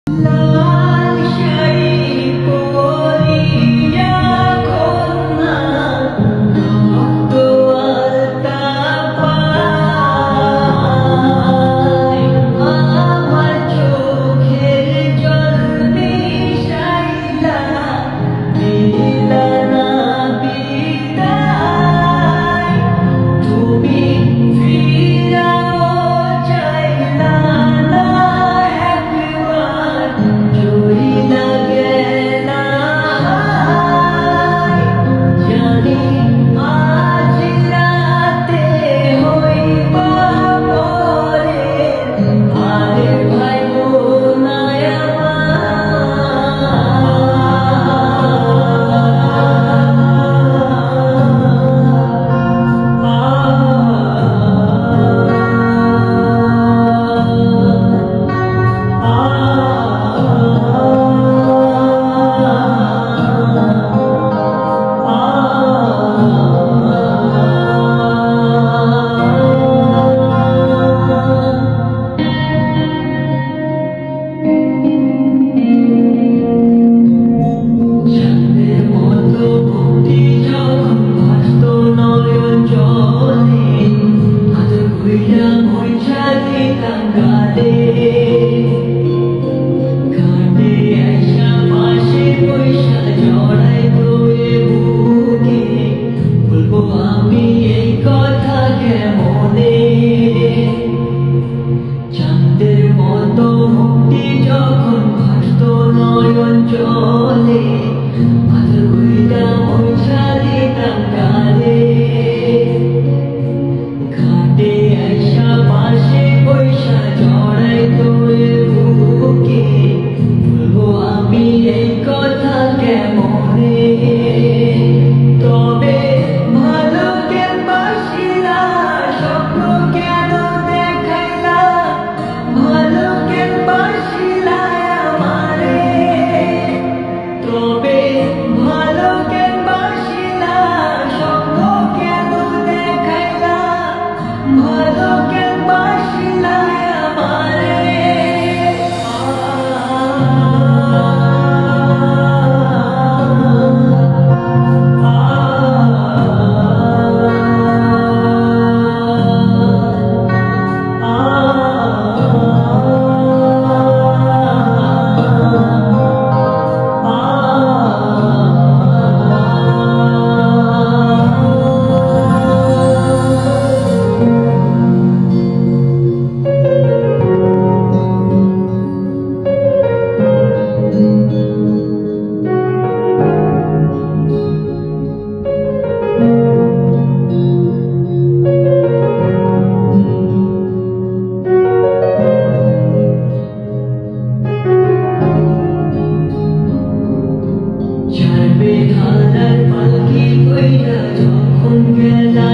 লাল শাড়ি পরিয়া কন্যা রক্ত আলতা পায় আমার চোখের জল মিশাইলা দিলা না বিদায় তুমি ফিরাও চাইলা না একবার চইলা গেলা জানি আজ রাতে হইবা পরে আরে ভাই বোনায় চাঁদের মতো ভক্তি যখন ভাসত নয়ন জলে আদর কইরা মুইছা দিতাম কাঁদে ঘাটে আইসা পাশে বইসা জড়াইতো এ বুকে বলবো আমি এই কথা কেমনে চাঁদের মতো মুক্তি যখন ভাসত নয়ন জলে আদর কইরা মুইছা দিতাম কাঁদে ঘাটে আইসা পাশে বইসা জড়াইতো এ বুকে বলবো আমি এই কথা কেমনে তবে ভালো কেন বাসিলা স্বপ্ন কেন দেখাইলা ভালো কেন বাসিলা আমারে তবে ভালো কেন বাসিলা স্বপ্ন কেন দেখাইলা ভালো কেন বাসিলা আমারে চার বেহালার পালকি কইরা যখন গেলা